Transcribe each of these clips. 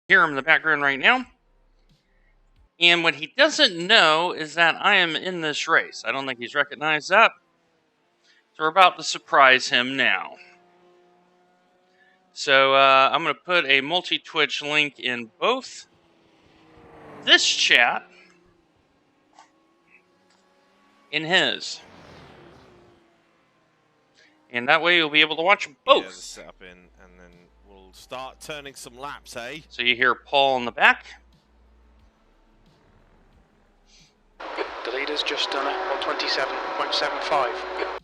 Hear him in the background right now. And what he doesn't know is that I am in this race. I don't think he's recognized that. So we're about to surprise him now. So I'm going to put a multi-Twitch link in both this chat and his. And that way you'll be able to watch them both. Yeah, the setup in, and then we'll start turning some laps, eh? So you hear Paul in the back. The leader's just done it, 127.75.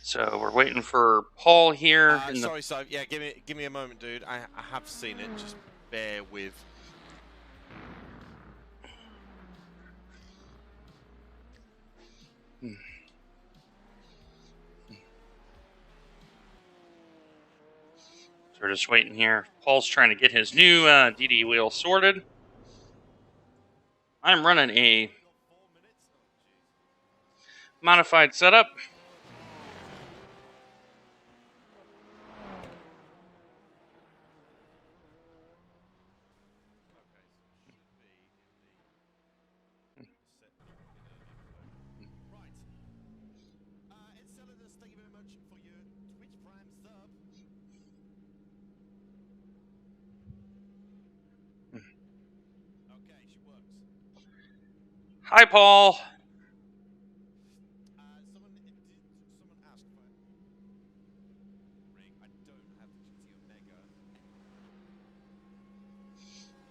So we're waiting for Paul here. Sorry, so yeah, give me a moment, dude. I have seen it. Just bear with. So we're just waiting here. Paul's trying to get his new DD wheel sorted. I'm running a modified setup. Hi, Paul.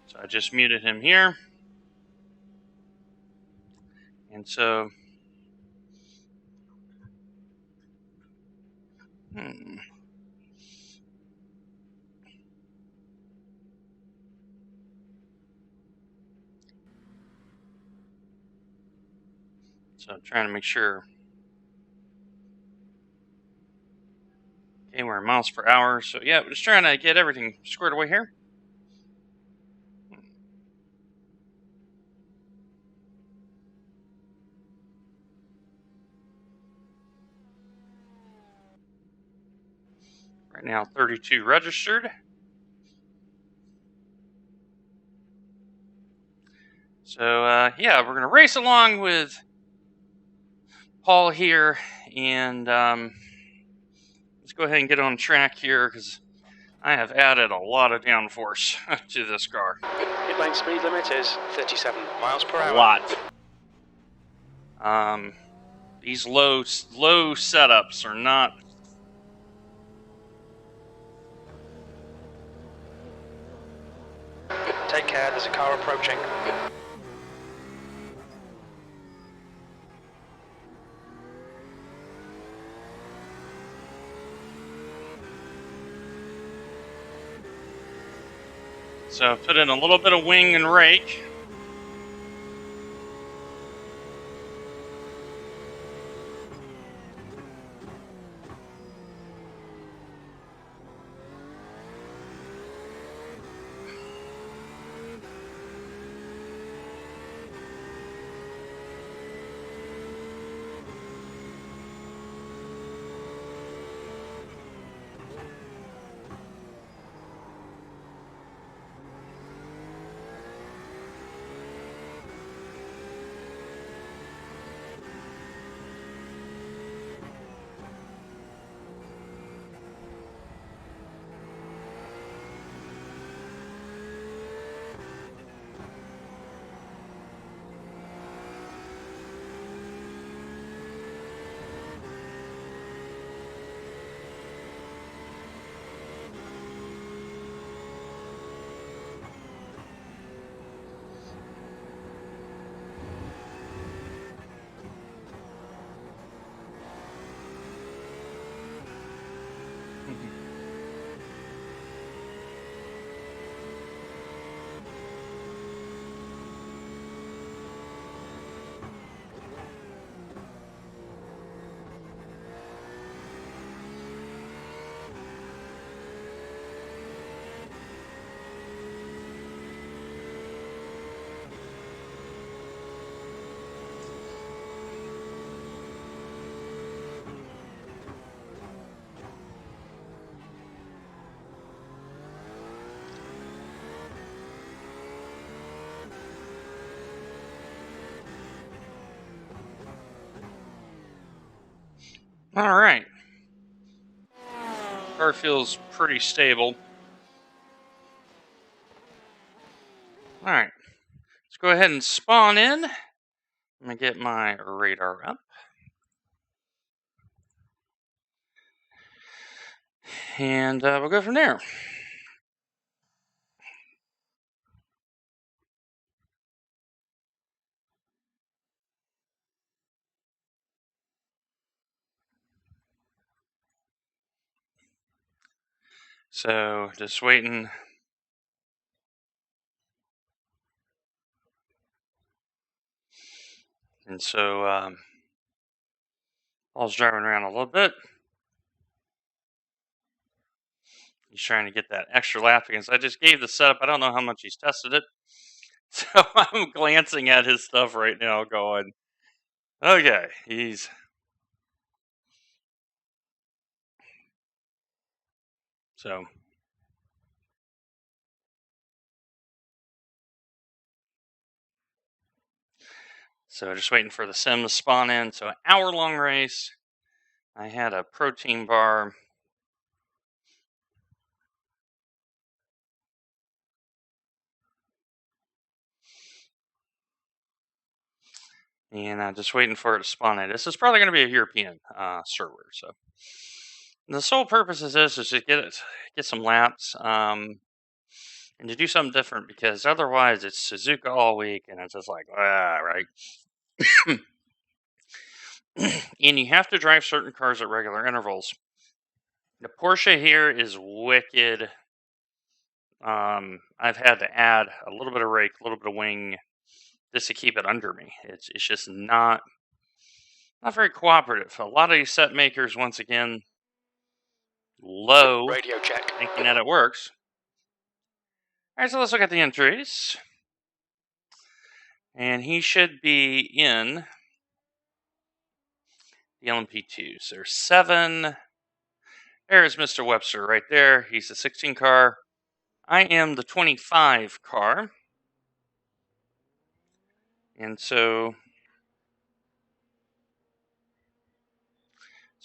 So I just muted him here. And so... So I'm trying to make sure. Okay, we're in miles per hour. So yeah, we're just trying to get everything squared away here. Right now, 32 registered. So yeah, we're going to race along with Paul here. And let's go ahead and get on track here because I have added a lot of downforce to this car. Pit lane speed limit is 37 miles per hour. A lot. These low setups are not... Take care, there's a car approaching. So put in a little bit of wing and rake. All right. Car feels pretty stable. All right. Let's go ahead and spawn in. I'm going to get my radar up. And we'll go from there. So, just waiting. And so, Paul's driving around a little bit. He's trying to get that extra lap because I just gave the setup. I don't know how much he's tested it. So, I'm glancing at his stuff right now going, okay, he's... So... So just waiting for the sim to spawn in. So an hour-long race. I had a protein bar. And I'm just waiting for it to spawn in. This is probably going to be a European server. So the sole purpose of this is to get some laps and to do something different, because otherwise it's Suzuka all week and it's just like, right? And you have to drive certain cars at regular intervals. The Porsche here is wicked. I've had to add a little bit of rake, a little bit of wing, just to keep it under me. It's just not very cooperative. A lot of these set makers, once again, low, Radio check. thinking that it works. All right, so let's look at the entries. And he should be in the LMP2. So there's 7. There's Mr. Webster right there. He's the 16 car. I am the 25 car. And so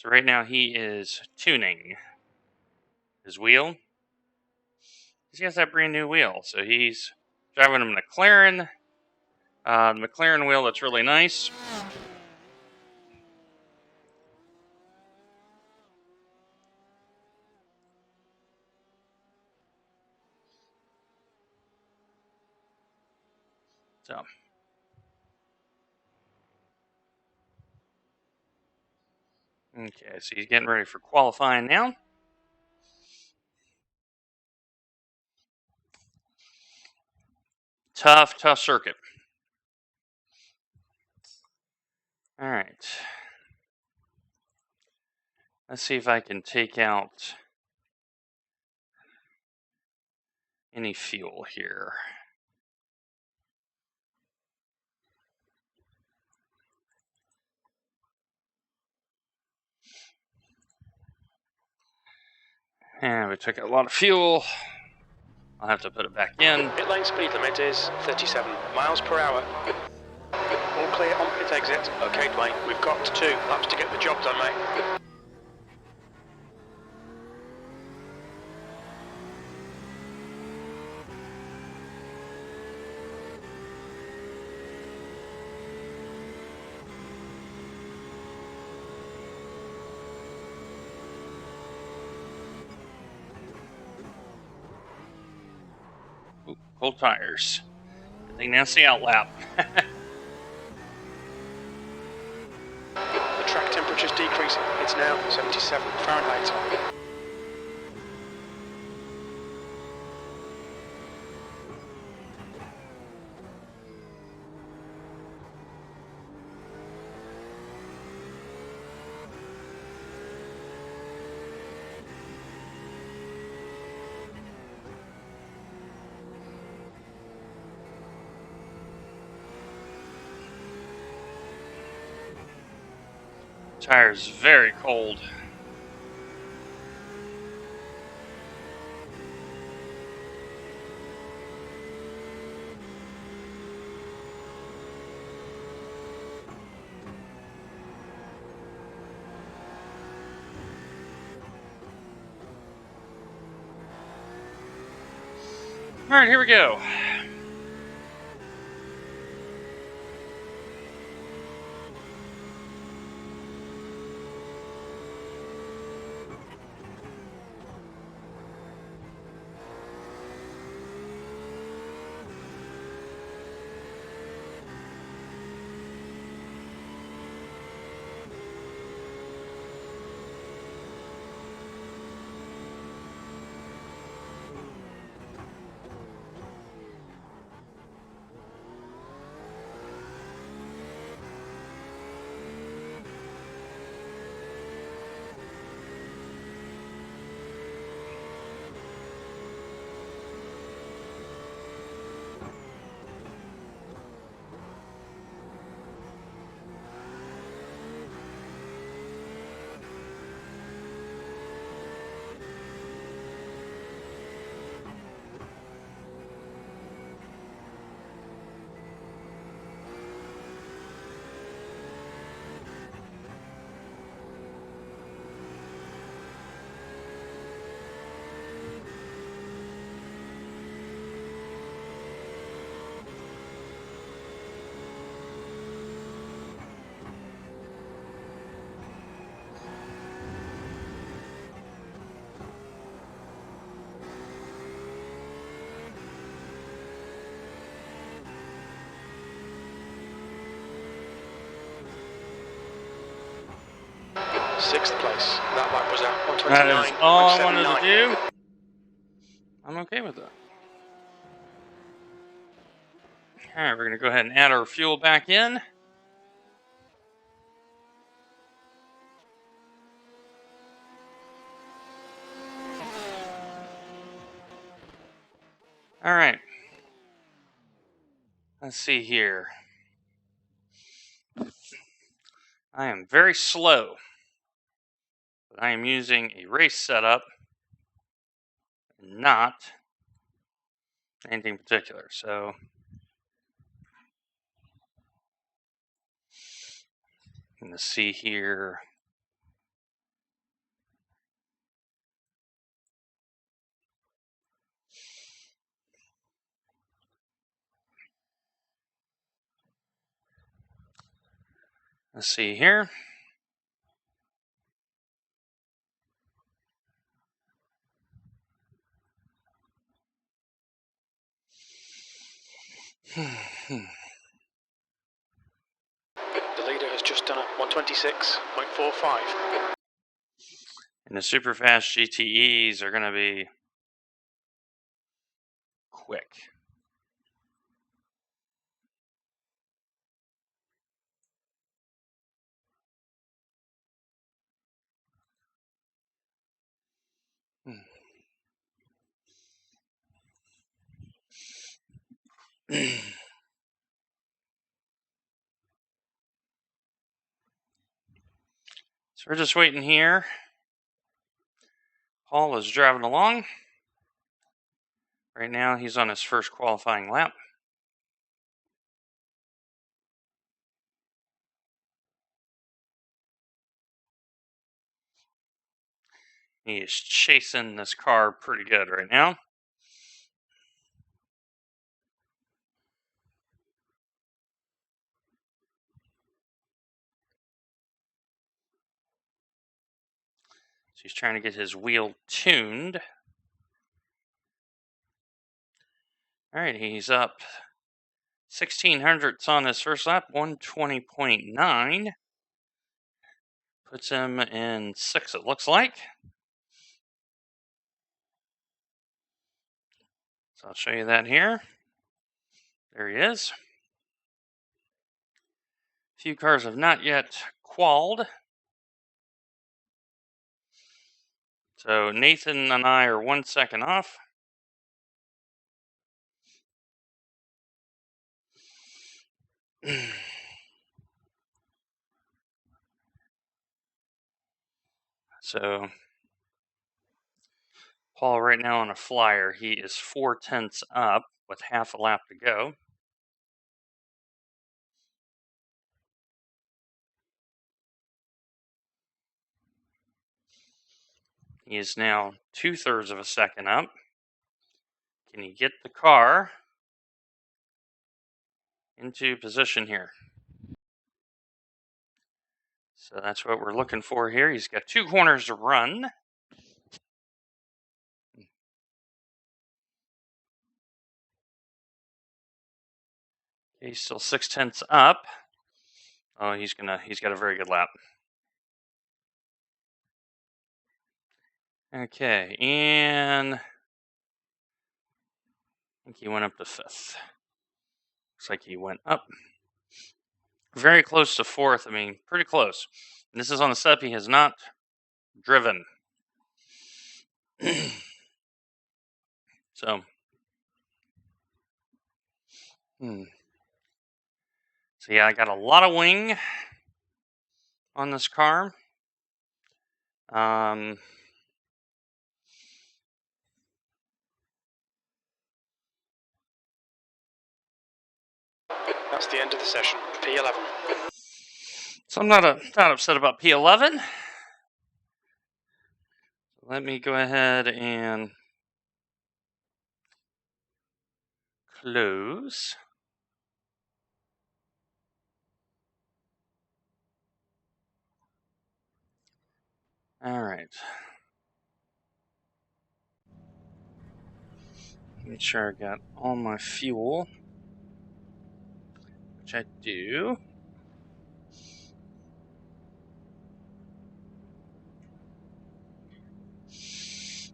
right now he is tuning his wheel. He has that brand new wheel. So he's driving a McLaren. The McLaren wheel that's really nice. So, okay, so he's getting ready for qualifying now. Tough circuit. All right. Let's see if I can take out any fuel here. And we took out a lot of fuel. I'll have to put it back in. Pit lane speed limit is 37 miles per hour. All clear on pit exit. Okay, Dwayne, we've got 2 laps to get the job done, mate. Ooh, cold tires. Good thing that's the outlap. The track temperature's decreasing. It's now 77 Fahrenheit. Tire's very cold. All right, here we go. Sixth place. That lap was at That is all I wanted to 129.79. do. I'm okay with that. All right, we're going to go ahead and add our fuel back in. All right. Let's see here. I am very slow, but I am using a race setup, not anything particular. So, let's see here. Let's see here. The leader has just done a 126.45. And the super fast GTEs are going to be quick. So we're just waiting here. Paul is driving along. Right now, he's on his first qualifying lap. He is chasing this car pretty good right now. So he's trying to get his wheel tuned. All right, he's up 1600ths on his first lap, 120.9. Puts him in 6th, it looks like. So I'll show you that here. There he is. A few cars have not yet qualled. So Nathan and I are 1 second off. So Paul right now on a flyer. He is 4/10 up with half a lap to go. He is now 2/3 of a second up. Can you get the car into position here? So that's what we're looking for here. He's got 2 corners to run. He's still 0.6 up. Oh, he's got a very good lap. Okay, and I think he went up to 5th. Looks like he went up. Very close to 4th. I mean, pretty close. And this is on the step he has not driven. So, So yeah, I got a lot of wing on this car. That's the end of the session, P11. So I'm not upset about P11. Let me go ahead and close. All right. Make sure I got all my fuel, which I do.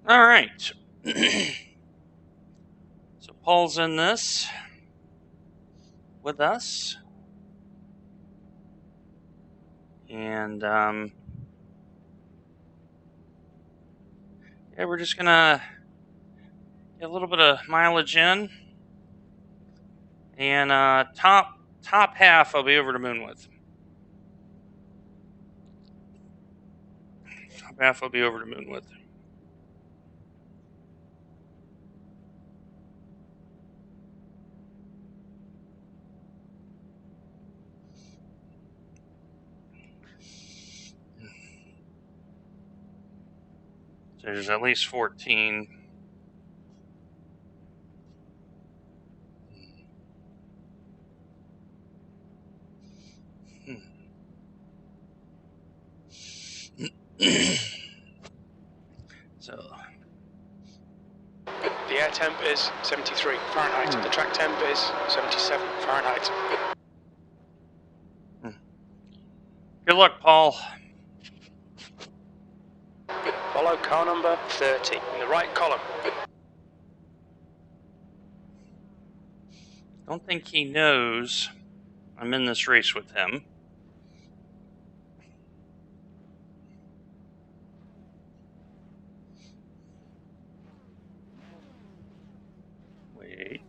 All right. So Paul's in this with us. And yeah, we're just gonna get a little bit of mileage in. And top half I'll be over the moon with. Top half I'll be over the moon with. So there's at least 14. So The air temp is 73 Fahrenheit. The track temp is 77 Fahrenheit. good luck, Paul. Follow car number 30 in the right column. Don't think he knows I'm in this race with him. Wait.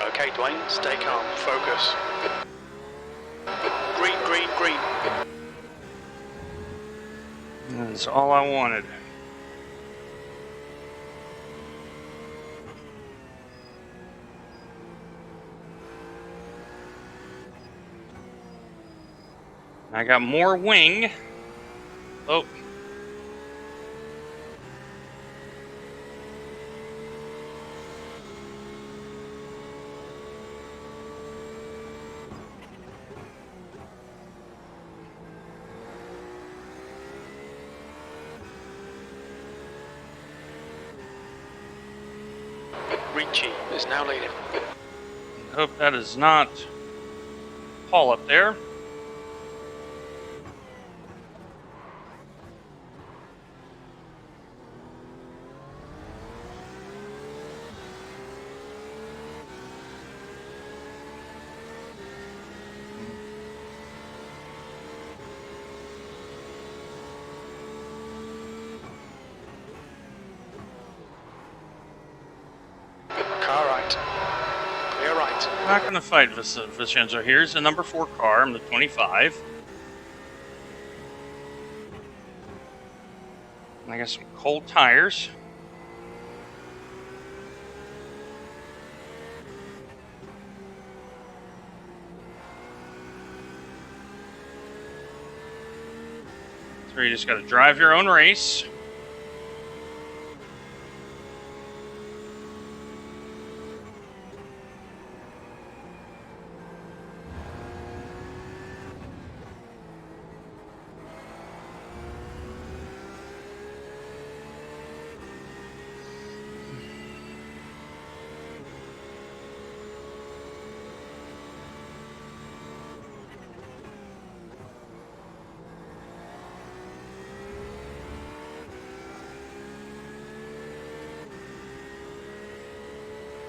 Okay, Dwayne, stay calm, focus. Green, green, green. That's all I wanted. I got more wing. Oh. Ricci is now leading. Hope that is not Paul up there. Car right. Clear right. I'm not going to fight Vincenzo here. He's the number 4 car. I'm the 25. I got some cold tires. So you just got to drive your own race.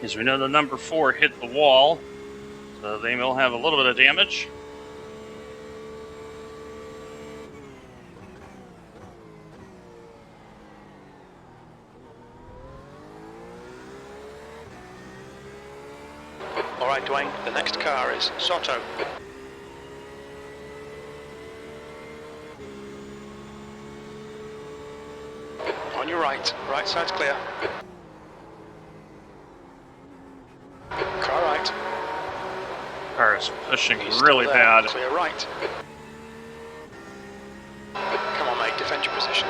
As we know, the number 4 hit the wall, so they will have a little bit of damage. All right, Dwayne, the next car is Soto. On your right, right side's clear. Car right. Car is pushing He's really still there. bad. Clear right. Come on, mate, defend your position.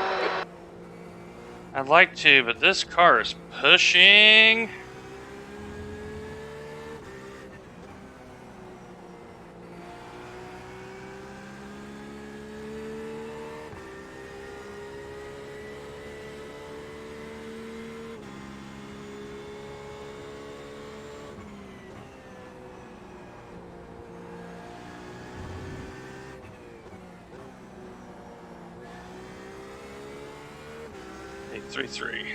I'd like to, but this car is pushing. Eight, 3-3.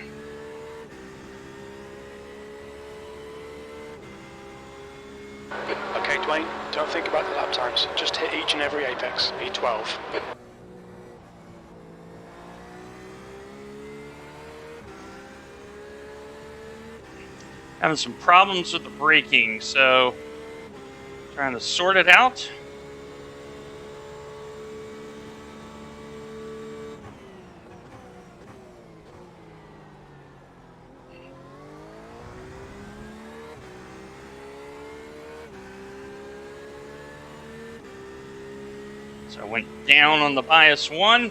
Okay, Dwayne, don't think about the lap times. Just hit each and every apex. E12. Having some problems with the braking, so trying to sort it out. So I went down on the bias 1.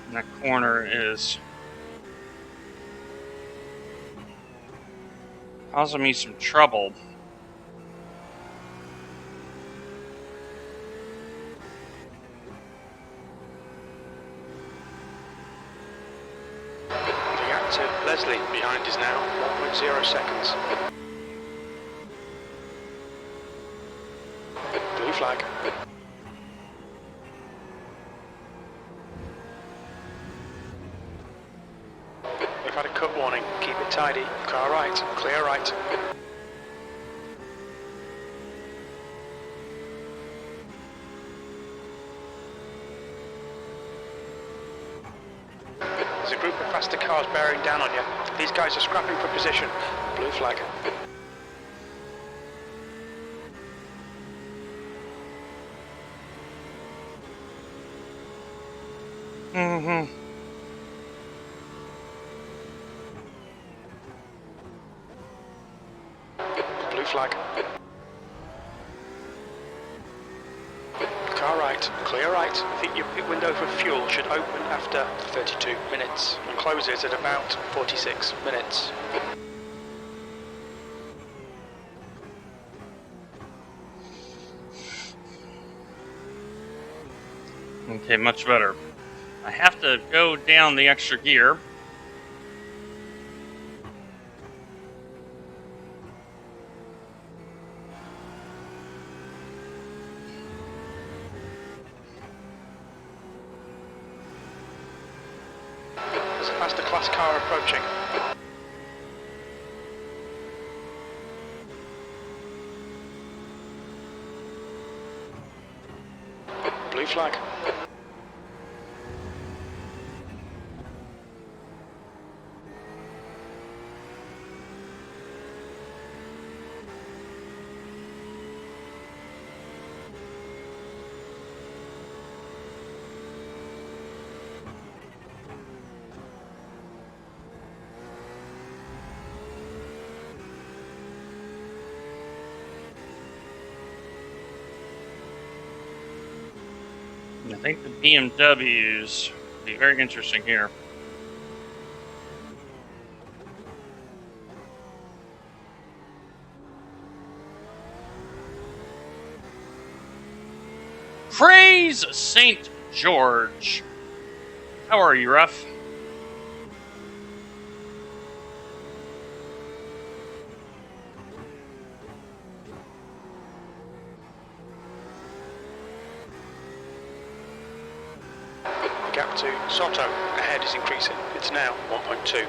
And that corner is causing me some trouble. The active Leslie behind is now 1.0 seconds. Blue flag. We've had a cut warning. Keep it tidy. Car right. Clear right. There's a group of faster cars bearing down on you. These guys are scrapping for position. Blue flag. Blue flag. Car right, clear right. I think your pit window for fuel should open after 32 minutes and closes at about 46 minutes. Okay, much better. I have to go down the extra gear. There's a faster class car approaching. Blue flag. think the BMWs will be very interesting here. Praise St. George. How are you, Ruff? Gap to Soto, ahead is increasing. It's now 1.2.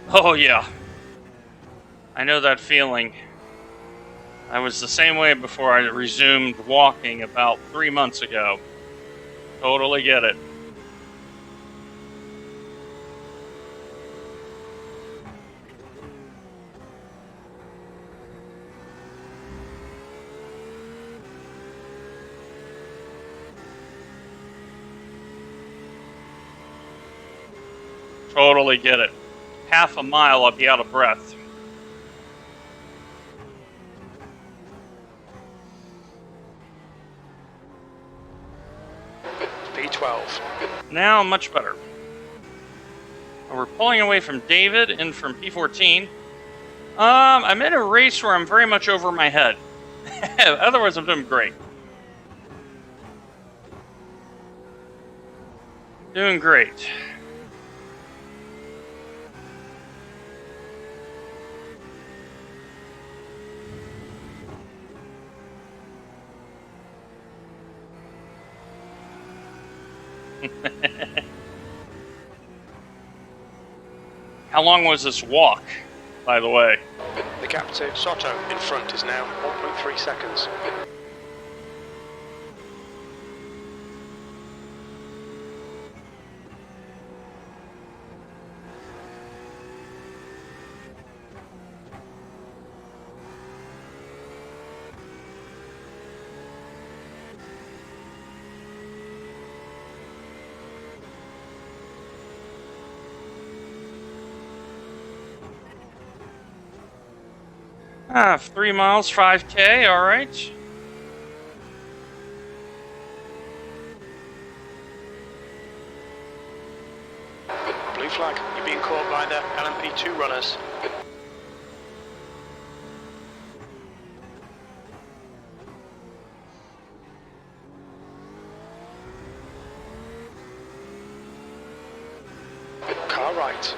Oh, yeah. I know that feeling. I was the same way before I resumed walking about 3 months ago. Totally get it. Totally get it. Half a mile, I'll be out of breath. V12. Now, much better. We're pulling away from David and from P14. I'm in a race where I'm very much over my head. Otherwise, I'm doing great. Doing great. How long was this walk, by the way? The gap to Soto in front is now 1.3 seconds. Ah, 3 miles, 5K, alright. Blue flag, you're being caught by the LMP2 runners. Car right.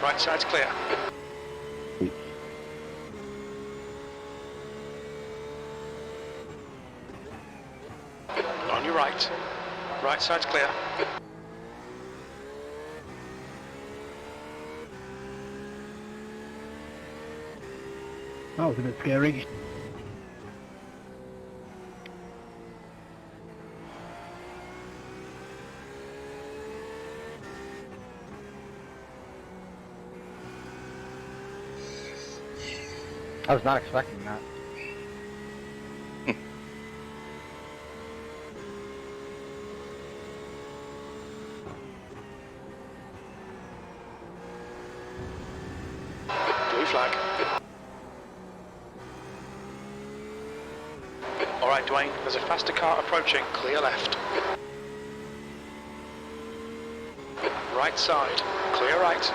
Right side's clear. On your right. Right side's clear. That was a bit scary. I was not expecting that. Blue flag. Alright, Dwayne, there's a faster car approaching. Clear left. Right side. Clear right.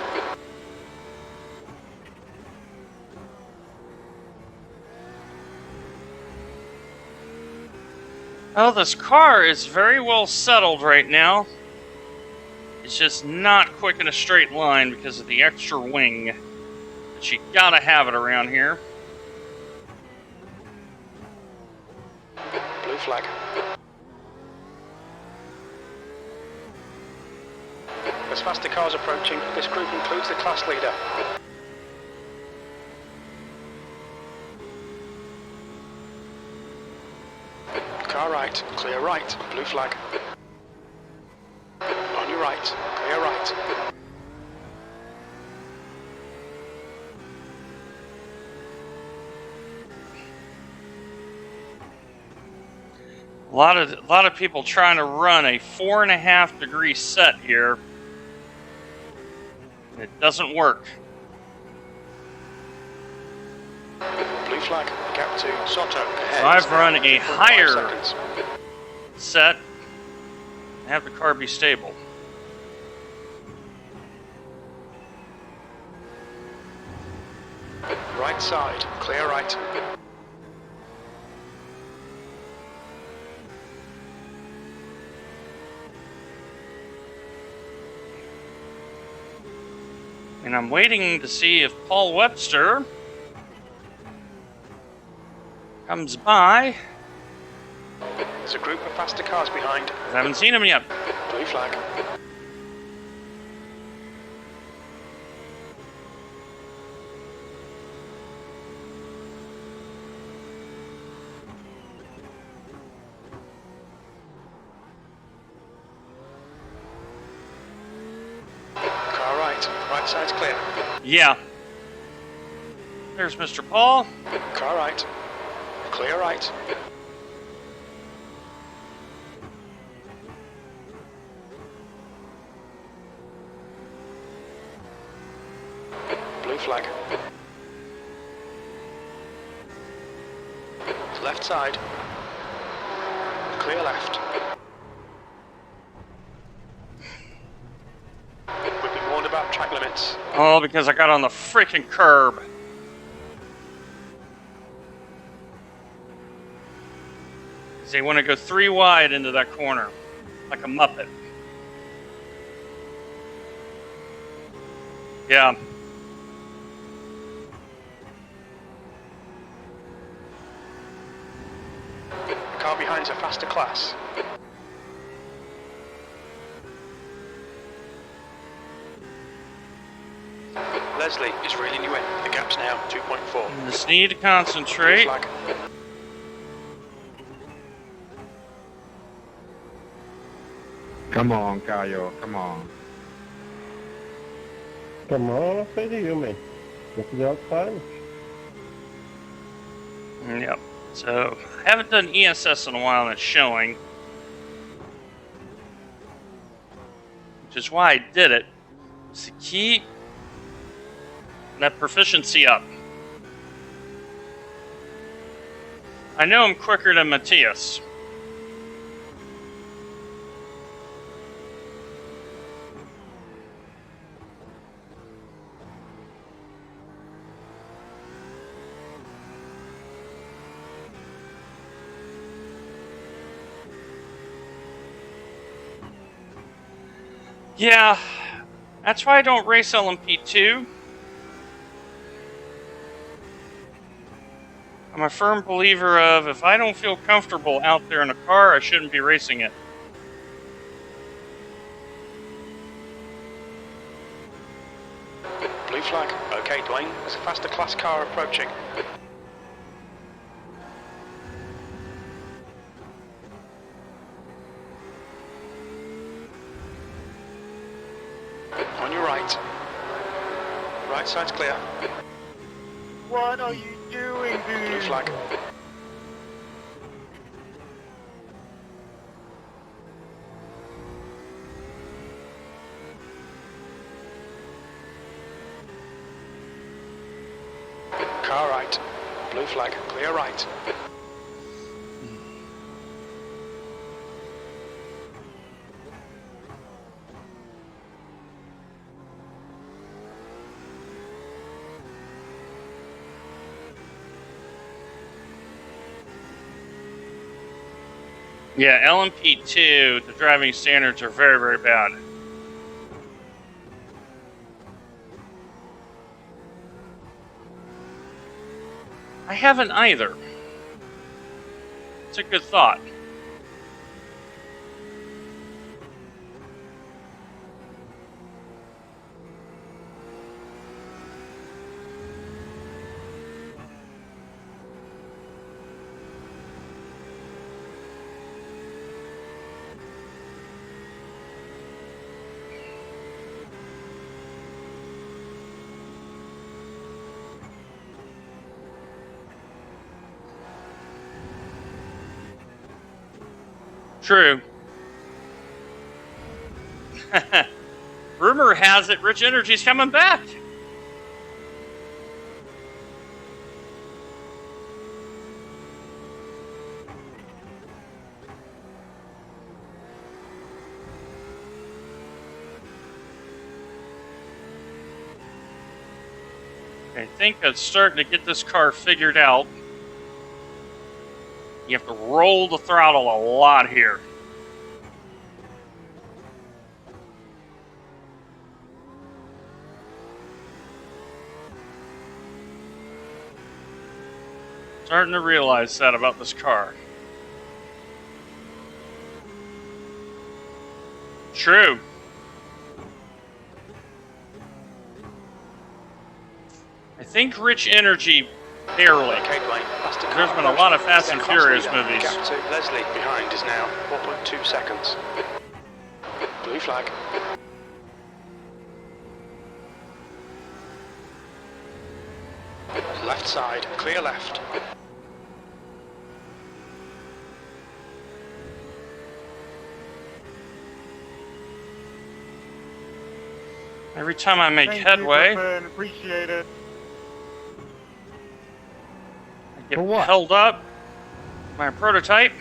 Oh, this car is very well settled right now. It's just not quick in a straight line because of the extra wing. But you gotta have it around here. Blue flag. There's faster cars approaching. This group includes the class leader. Car right, clear right, blue flag. On your right, clear right. lot of people trying to run a 4.5 degree set here. It doesn't work. Blue flag, gap to Soto. Ahead. So I've run a 3.5 higher seconds. set and have the car be stable. Right side, clear right. And I'm waiting to see if Paul Webster comes by. There's a group of faster cars behind. I haven't seen him yet. Blue flag. Car right, right side's clear. Yeah. There's Mr. Paul. Car right, clear right. Blue flag. Left side. Clear left. We've been warned about track limits. Oh, because I got on the freaking curb. They want to go 3 wide into that corner, like a Muppet. Yeah. Car behind's a faster class. Leslie is reeling you in. The gap's now 2.4. Just need to Blue concentrate. flag. Come on, Caio, come on. Come on, say to you, man. Look at the outside. Yep. So, I haven't done ESS in a while and it's showing. Which is why I did it. It's to keep that proficiency up. I know I'm quicker than Matthias. Yeah, that's why I don't race LMP2. I'm a firm believer of if I don't feel comfortable out there in a car, I shouldn't be racing it. Blue flag. Okay, Dwayne. There's a faster class car approaching. On your right. Right side's clear. What are you doing, Blue dude? flag. Car right. Blue flag. Clear right. Yeah, LMP2, the driving standards are very, very bad. I haven't either. It's a good thought. True. Rumor has it Rich Energy's coming back. I think I'm starting to get this car figured out. You have to roll the throttle a lot here. Starting to realize that about this car. True. I think Rich Energy barely. Okay, Dwayne. Faster car There's been a lot of Fast and Their Furious class leader. movies. Gap to Leslie behind is now 4.2 seconds. Blue flag. Left side, clear left. Every time I make Thank headway, you, Griffin. Appreciate it. I get For what? held up. My prototype.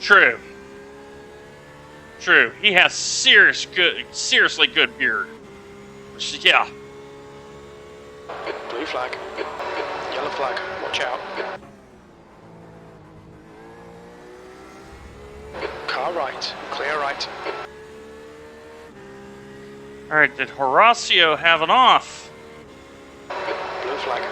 True. True. He has seriously good beard. Yeah. Blue flag. Yellow flag. Watch out. Car right. Clear right. All right. Did Horacio have an off? Blue flag.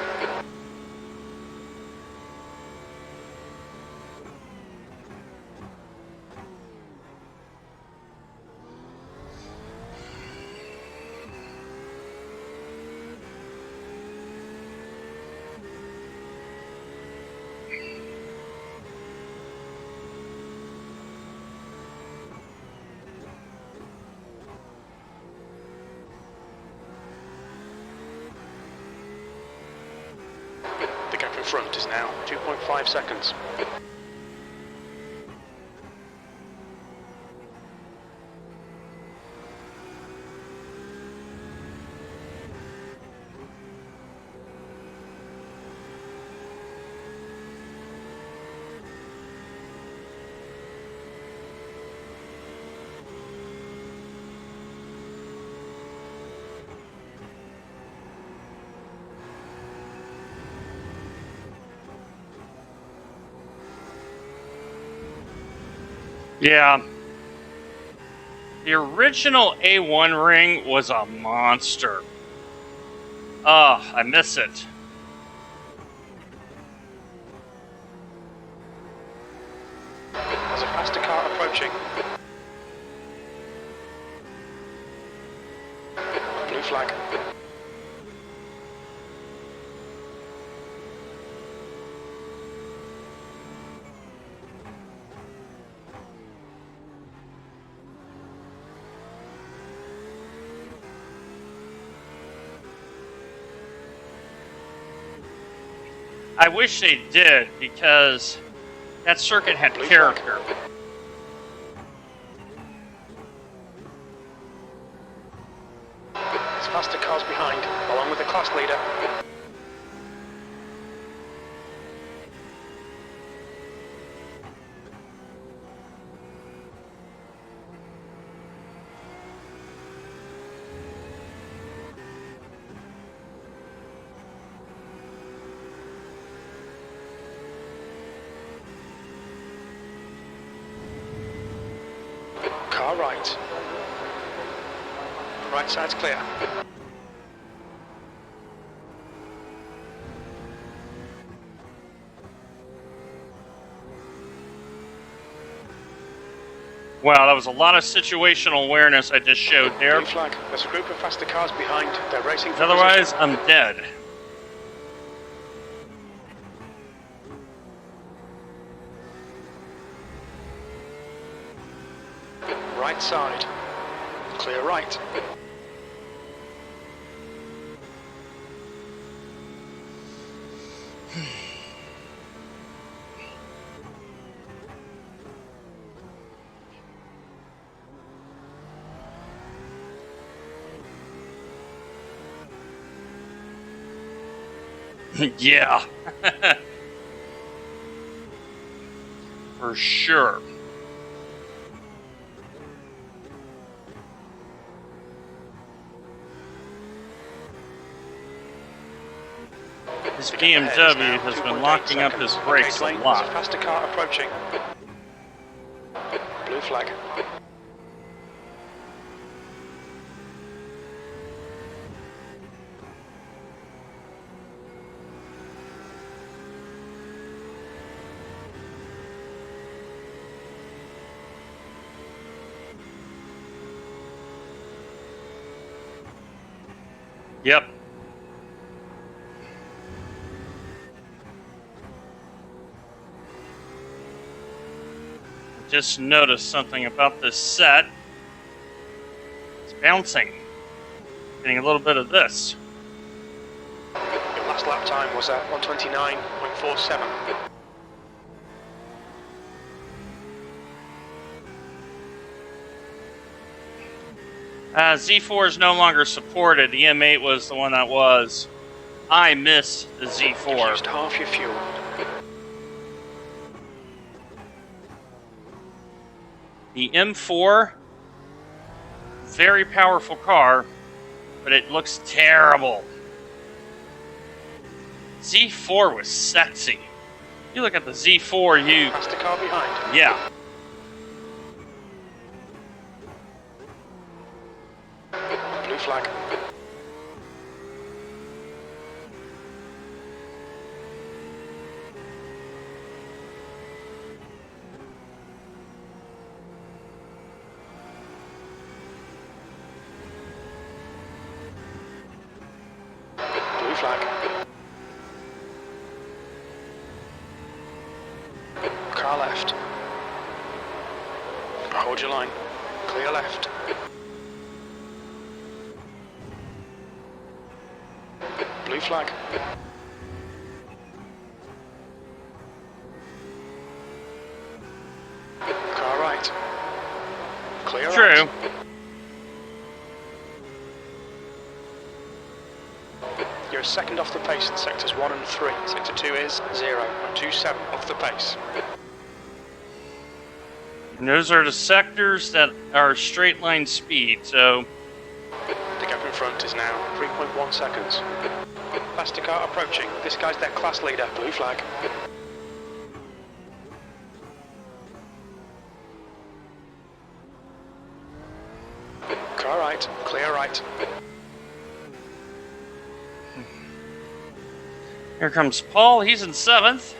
The gap in front is now 2.5 seconds. Yeah. The original A1 ring was a monster. I miss it. There's a faster car approaching. Blue flag. I wish they did, because that circuit had Blue flag. character. There's faster cars behind, along with the class leader. Car right. Right side's clear. Wow, that was a lot of situational awareness I just showed there. Blue flag. There's a group of faster cars behind. They're racing for Otherwise, position. I'm dead. Right side. Clear right. Yeah. For sure. His BMW has been locking up his brakes a lot. There's a faster car approaching. Blue flag. Yep. Just noticed something about this set. It's bouncing. Getting a little bit of this. Your last lap time was at 129.47. Z4 is no longer supported. The M8 was the one that was. I miss the Z4. Used half your fuel. The M4, very powerful car, but it looks terrible. Z4 was sexy. You look at the Z4, you... Faster car behind. Yeah. Blue flag. Blue flag. Car left. Hold your line. Clear left. Blue flag. Car right. Clear True. right. You're a second off the pace in sectors 1 and 3. Sector 2 is 0 and 27 off the pace. And those are the sectors that are straight line speed, so... The gap in front is now 3.1 seconds. Faster car approaching. This guy's their class leader. Blue flag. Car right. Clear right. Here comes Paul, he's in 7th.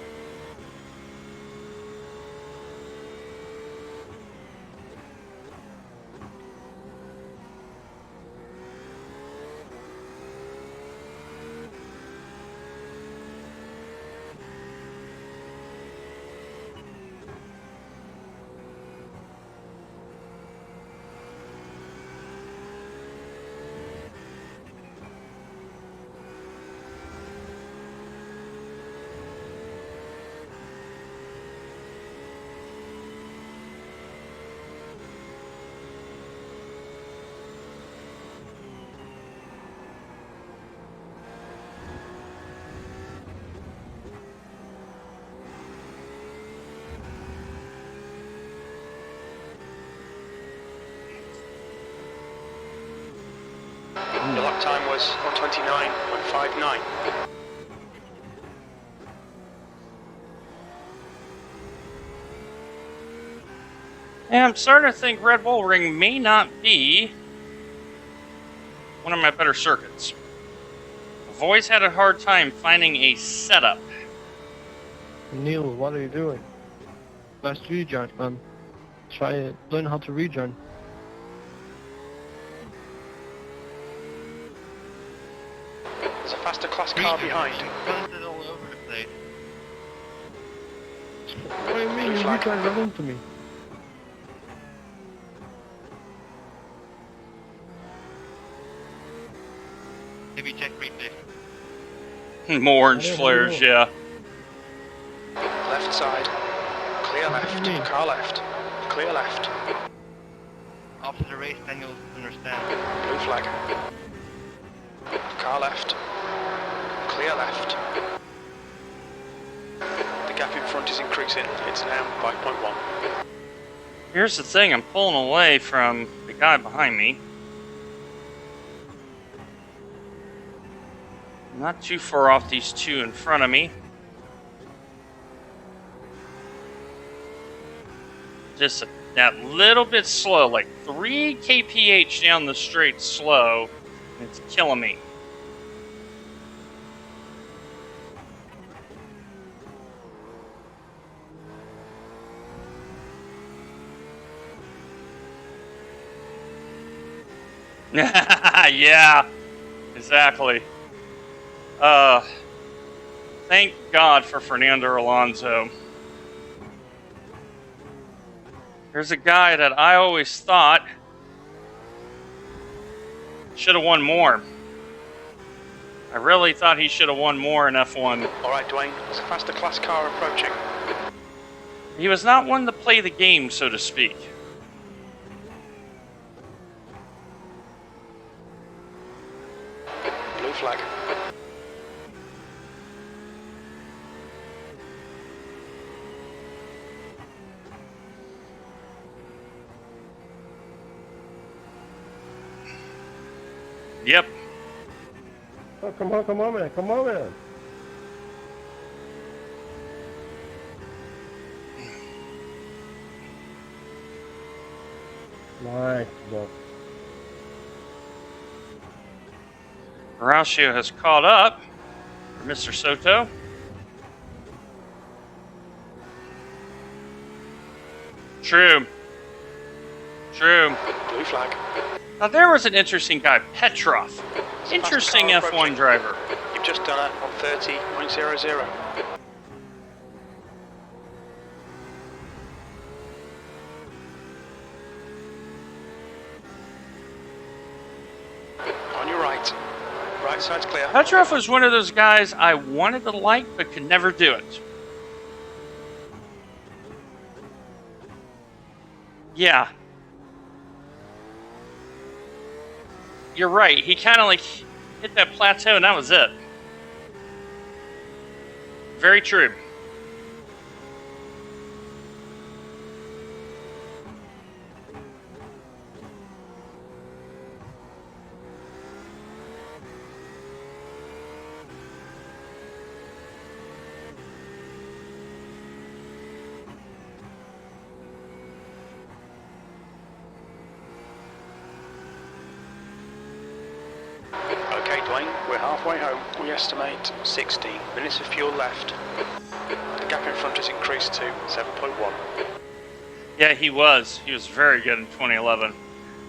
Your lap time was 129.59. And I'm starting to think Red Bull Ring may not be one of my better circuits. I've always had a hard time finding a setup. Neil, what are you doing? Let's rejoin, man. Try it. Learn how to rejoin. There's a faster class car behind. It all over the place. What do you mean? You Flag. rejoin right into me. Maybe check replay. More orange flares, yeah. Left side. Clear left. do you mean? Car left. Clear left. After the race, then you'll understand. Blue flag. Car left. clear left. The gap in front is increasing. It's now 5.1. Here's the thing, I'm pulling away from the guy behind me. Not too far off these two in front of me. Just that little bit slow, like 3 kph down the straight slow, and it's killing me. Yeah, exactly. Thank God for Fernando Alonso. There's a guy that I always thought should have won more. I really thought he should have won more in F1. All right, Dwayne, there's a faster class car approaching. He was not one to play the game, so to speak. Blue flag. Yep. Oh, come on, man. Come on, man. Nice, bro. Horacio has caught up for Mr. Soto. True. Blue flag. Now there was an interesting guy, Petrov. There's a Interesting fast car F1 approaching. driver. You've just done it on 30.00. On your right. Right side's clear. Petrov was one of those guys I wanted to like but could never do it. Yeah. You're right. He kind of like hit that plateau and that was it. Very true. Okay, Dwayne, we're halfway home. We estimate 16 minutes of fuel left. The gap in front has increased to 7.1. Yeah, he was. He was very good in 2011.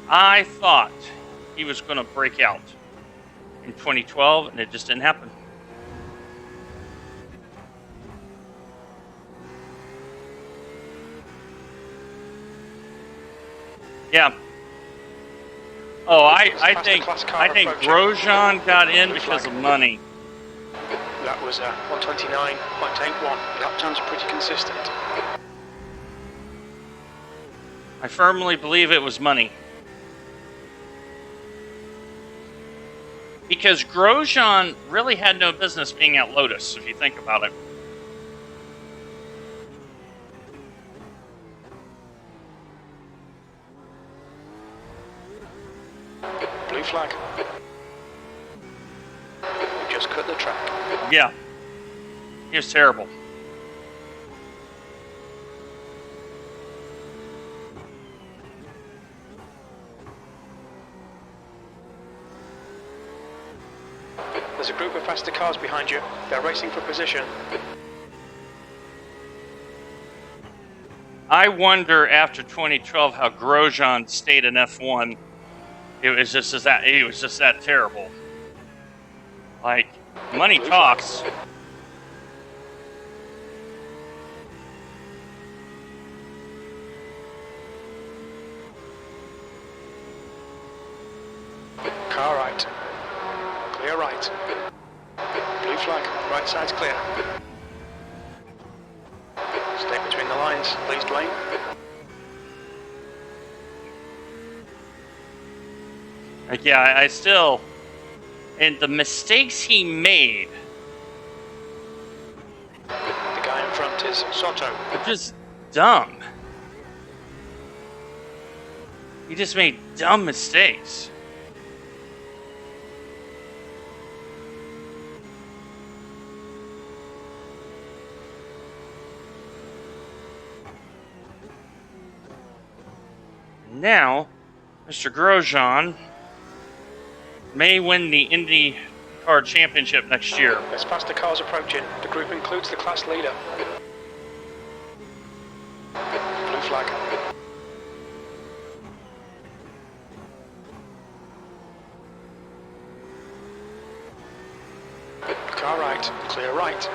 I thought he was going to break out in 2012, and it just didn't happen. Yeah. Oh, I think Grosjean got in because of money. That was 129.81. Lap times are pretty consistent. I firmly believe it was money. Because Grosjean really had no business being at Lotus, if you think about it. Blue flag. We just cut the track. Yeah. He was terrible. There's a group of faster cars behind you. They're racing for position. I wonder after 2012 how Grosjean stayed in F1. It was just that terrible. Like, money talks. Car right. Clear right. Blue flag. Right side's clear. Stay between the lines, please, Dwayne. Like, yeah, I still... And the mistakes he made is Soto. They're just dumb. He just made dumb mistakes. Now, Mr. Grosjean may win the IndyCar Championship next year. As faster cars approaching, the group includes the class leader. Blue flag. Car right, clear right.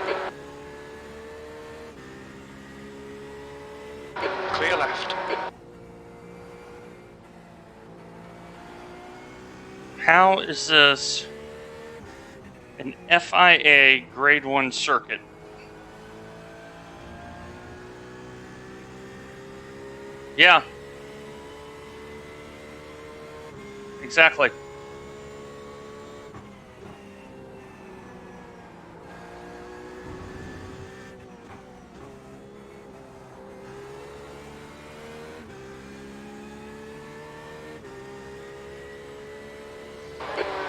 Clear left. How is this an FIA Grade 1 circuit? Yeah. Exactly.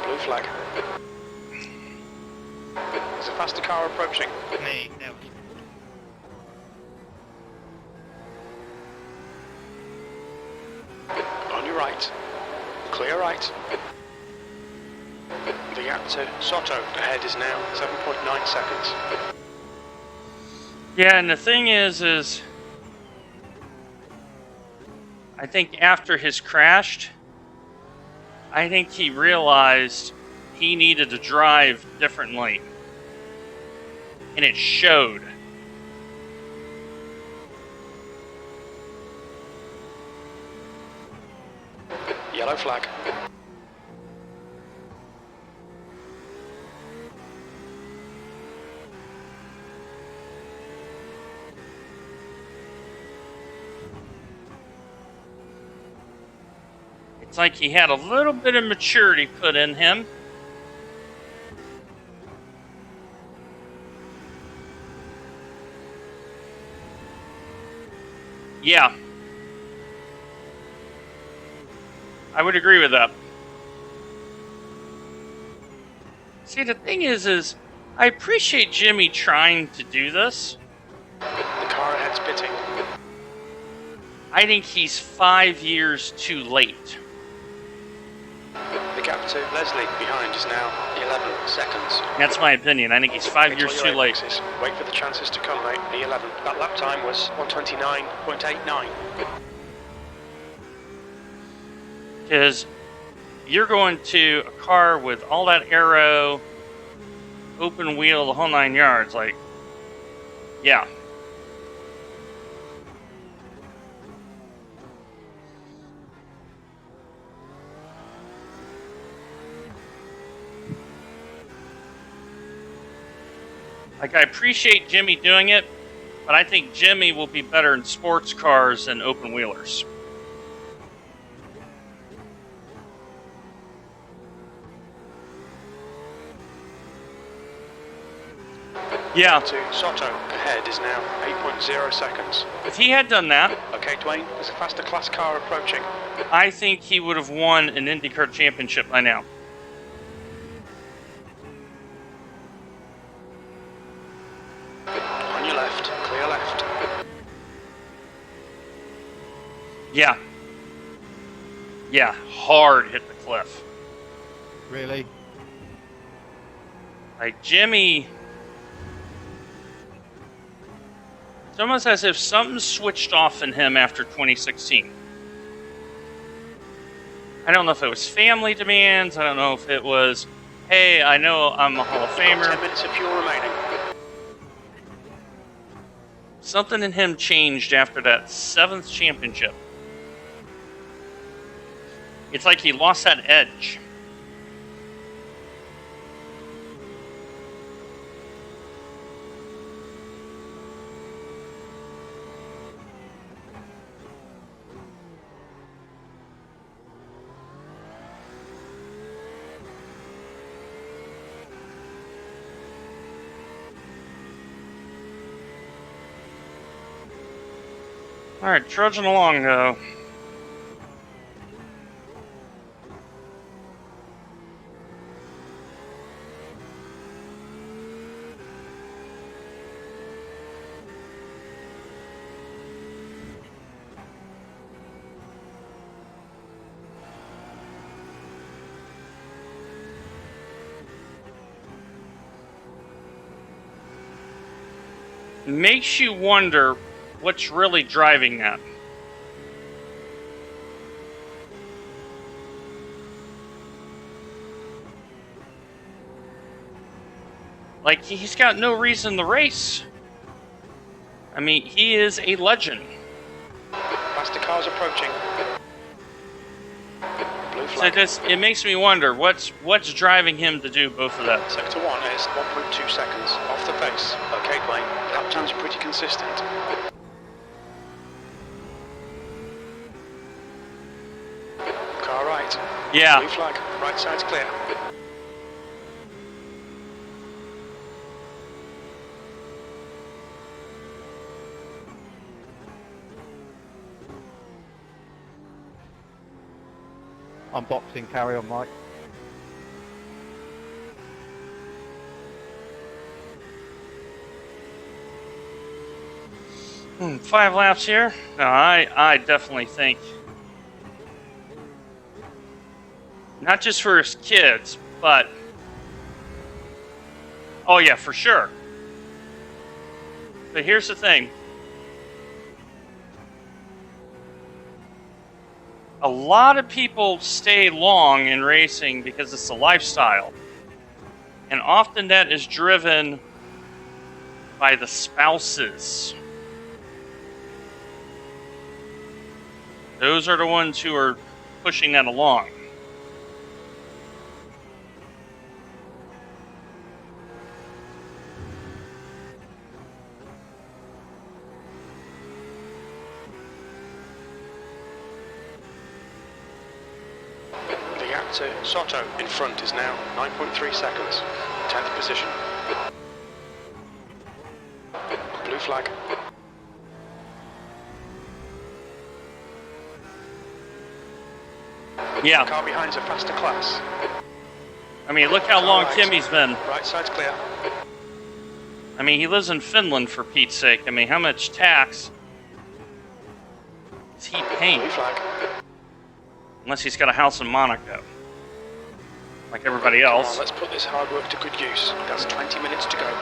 Blue flag. There's a faster car approaching. Me. On your right. Clear right. The gap to Soto ahead is now 7.9 seconds. Yeah, and the thing is I think after his crash, I think he realized he needed to drive differently. And it showed. Yellow flag. It's like he had a little bit of maturity put in him. Yeah. I would agree with that. See, the thing is I appreciate Jimmy trying to do this. The car ahead's pitting. I think he's 5 years too late. The gap to Leslie behind is now 11 seconds. That's my opinion. I think he's 5 years too late. Wait for the chances to come, mate. P11. That lap time was 129.89. Because you're going to a car with all that aero, open wheel, the whole 9 yards. Like, yeah. Like, I appreciate Jimmy doing it, but I think Jimmy will be better in sports cars than open wheelers. Yeah. To Soto ahead is now 8.0 seconds. If he had done that, Okay, Dwayne, there's a faster class car approaching. I think he would have won an IndyCar championship by now. On your left, clear left. Yeah. Yeah, hard hit the cliff. Really? Like, Jimmy... It's almost as if something switched off in him after 2016. I don't know if it was family demands. I don't know if it was, hey, I know I'm a Hall of Famer. 10 minutes of fuel remaining. Something in him changed after that 7th championship. It's like he lost that edge. Alright, trudging along though. Makes you wonder what's really driving that. Like, he's got no reason to race. I mean, he is a legend. Faster cars approaching. Blue So flag. it makes me wonder what's driving him to do both of that. Sector 1 is 1.2 seconds off the pace. Okay, Dwayne. Lap times are pretty consistent. Car right. Yeah. Blue flag. Right side's clear. Unboxing, carry on, Mike. Hmm, 5 laps here? No, I definitely think, not just for his kids, but, oh yeah, for sure. But here's the thing. A lot of people stay long in racing because it's a lifestyle. And often that is driven by the spouses. Those are the ones who are pushing that along. The gap to Soto in front is now 9.3 seconds. 10th position. Blue flag. Yeah, Car behind's a faster class. I mean, look how long Alright. Kimmy's been. Right side's clear. I mean, he lives in Finland, for Pete's sake. I mean, how much tax is he paying? Blue flag. Unless he's got a house in Monaco. Like everybody Come else. on, let's put this hard work to good use. That's 20 minutes to go.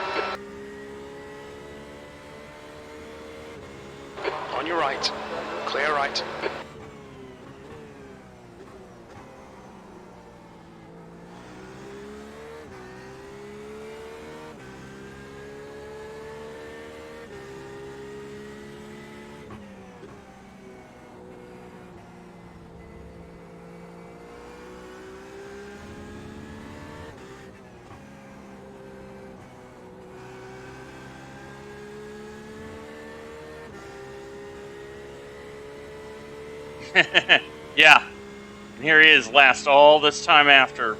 On your right. Clear right. Yeah. And here he is, last all this time after.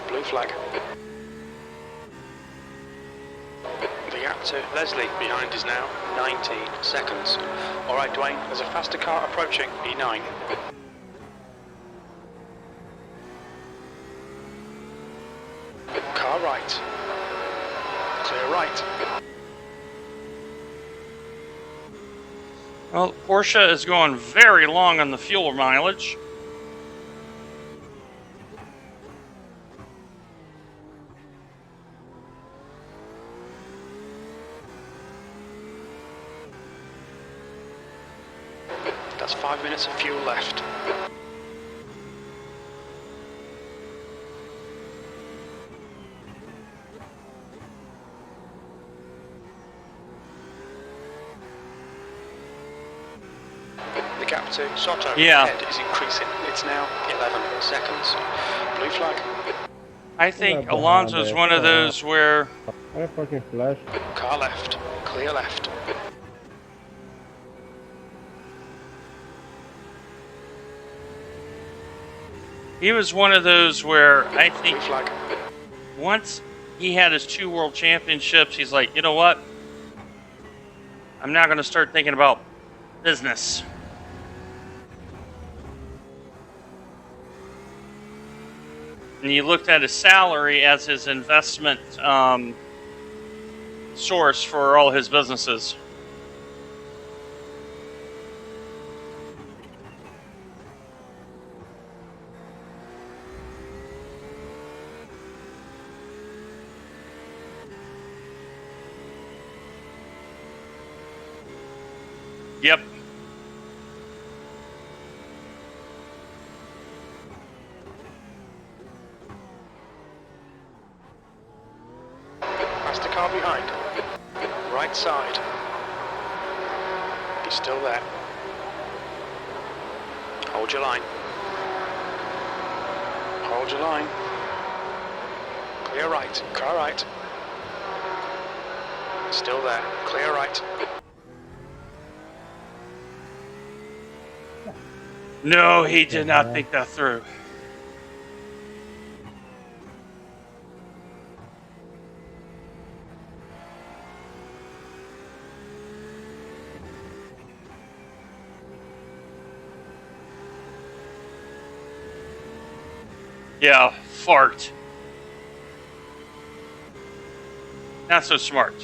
Blue flag. The gap to Leslie behind is now 19 seconds. Alright, Dwayne, there's a faster car approaching, E9. Car right. Clear right. Well, Porsche is going very long on the fuel mileage. That's 5 minutes of fuel left. The gap to Soto ahead is increasing. It's now 11 seconds. Blue flag. I think Alonso's one of those where I fucking flash. Car left. Clear left. He was one of those where I think Blue flag. once he had his 2 world championships, he's like, you know what? I'm not going to start thinking about business. And he looked at his salary as his investment source for all his businesses. Yep. That's the car behind. Right side. He's still there. Hold your line. Hold your line. Clear right. Car right. Still there. Clear right. No, he did not think that through. Yeah, fart. Not so smart.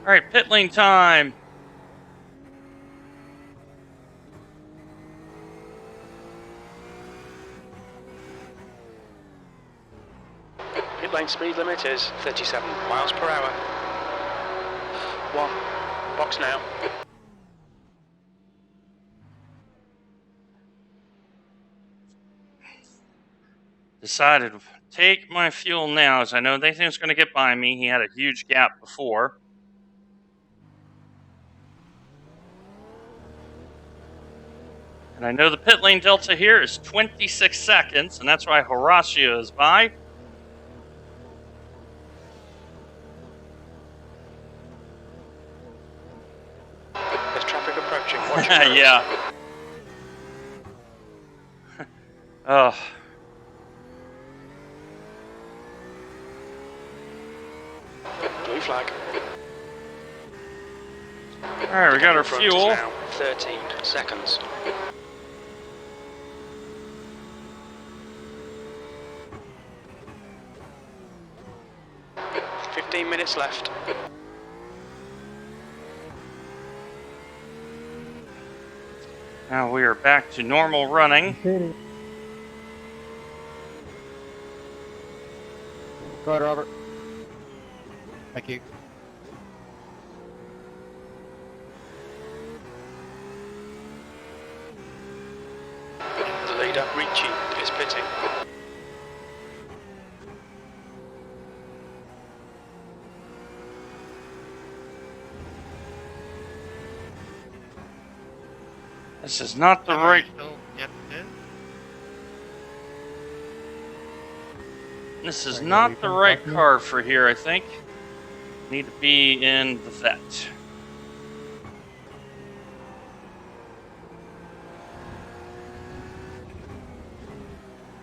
All right, pit lane time. Pit lane speed limit is 37 miles per hour. 1. Box now. Decided to take my fuel now, as I know they think it's going to get by me. He had a huge gap before. And I know the pit lane delta here is 26 seconds, and that's why Horacio is by. There's traffic approaching. Watch your road. Yeah. Oh. Blue flag. Alright, we got our Front is fuel. now 13 seconds. Minutes left. Now we are back to normal running. Go ahead, Robert. Thank you. The leader, Ricci, is pitting. This is not the right. Yep. This is not the right car for here, I think. Need to be in the vet.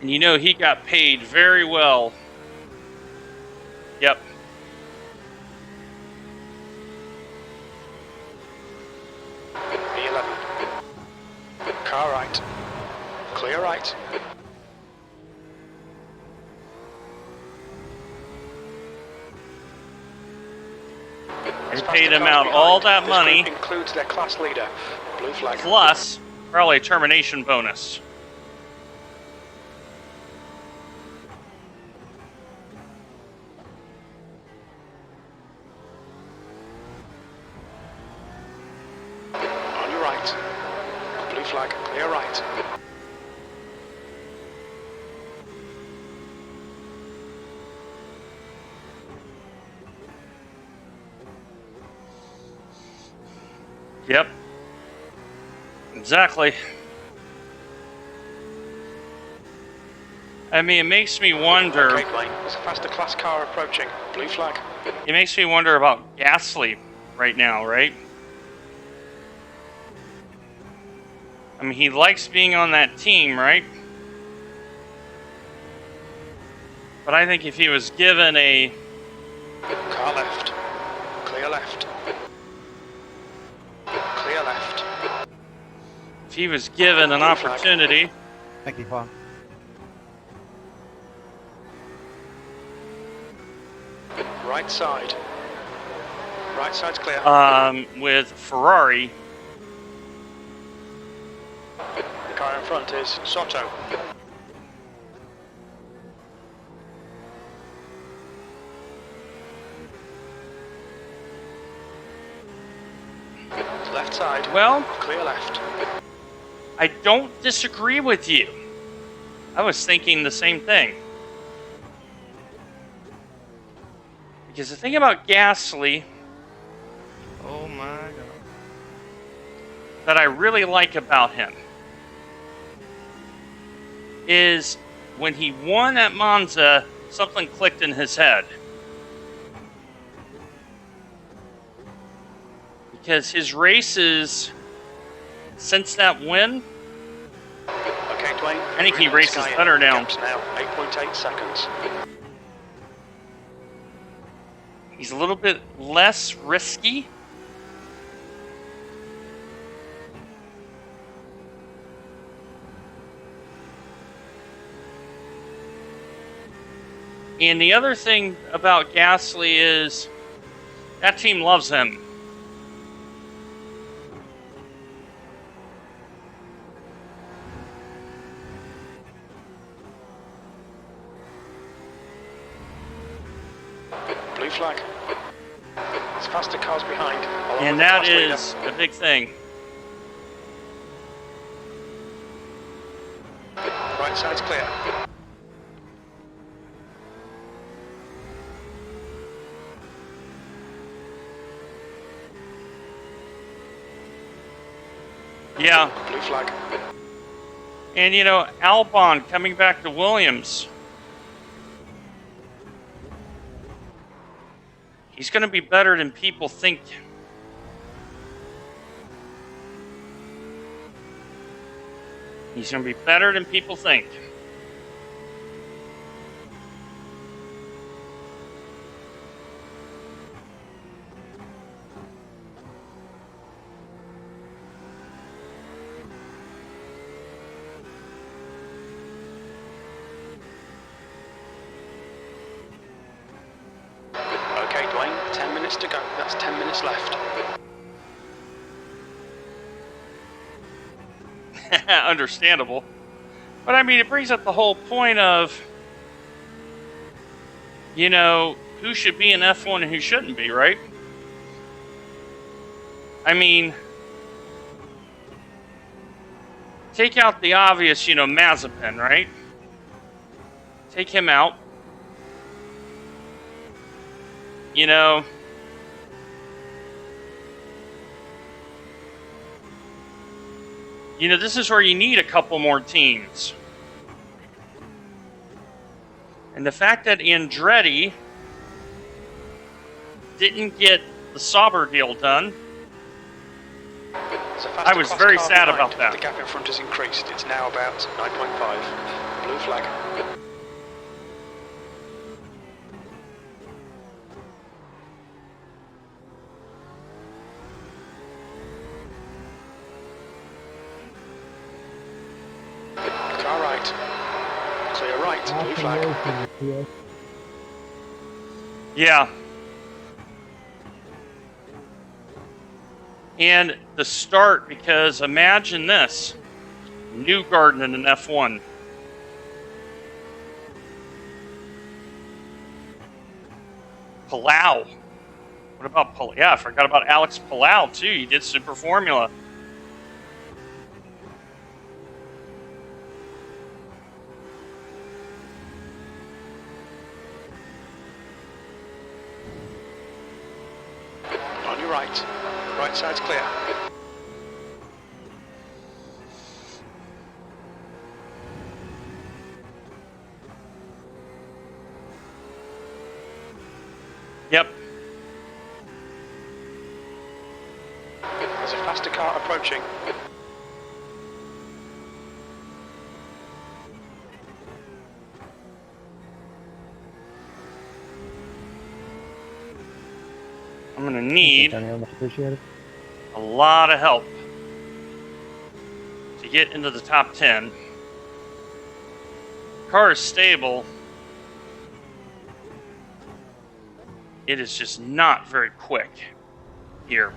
And you know he got paid very well. Yep. B11. Car right. Clear right. They paid him out all that money. This group includes their class leader, blue flag. Plus, probably a termination bonus. On your right. Blue flag, clear right. Yep. Exactly. I mean, it makes me wonder. Okay, Blaine, there's a faster class car approaching. Blue flag. It makes me wonder about Gasly right now, right? I mean, he likes being on that team, right? But I think if he was given a... Car left. Clear left. Clear left. If he was given an opportunity... Thank you, Juan. Right side. Right side's clear. with Ferrari... The car in front is Soto. Left side. Well, Clear left. I don't disagree with you. I was thinking the same thing. Because the thing about Gasly Oh my god. that I really like about him is when he won at Monza, something clicked in his head. Because his races since that win, Okay, Dwayne. I think he Green races Sky better now. Gaps now 8.8 seconds. He's a little bit less risky. And the other thing about Gasly is that team loves him. Blue flag. It's faster cars behind. along And with the that class leader. is a big thing. Right side's clear. Yeah. Blue flag. And you know, Albon coming back to Williams. He's going to be better than people think. He's going to be better than people think. Okay, Dwayne. 10 minutes to go. That's 10 minutes left. Understandable. But I mean, it brings up the whole point of, you know, who should be in F1 and who shouldn't be, right? I mean, take out the obvious, you know, Mazepin, right? Take him out. You know, this is where you need a couple more teams. And the fact that Andretti didn't get the Sauber deal done, I was very sad about that. The gap in front has increased. It's now about 9.5. Blue flag. Car right. Clear right. Blue flag. Yeah. And the start, because imagine this. Newgarden in an F1. Palau. What about Palau? Yeah, I forgot about Alex Palau, too. He did Super Formula. On your right. Right side's clear. Yep. There's a faster car approaching. I'm going to need Daniel, much appreciated. a lot of help to get into the top 10. The car is stable. It is just not very quick here.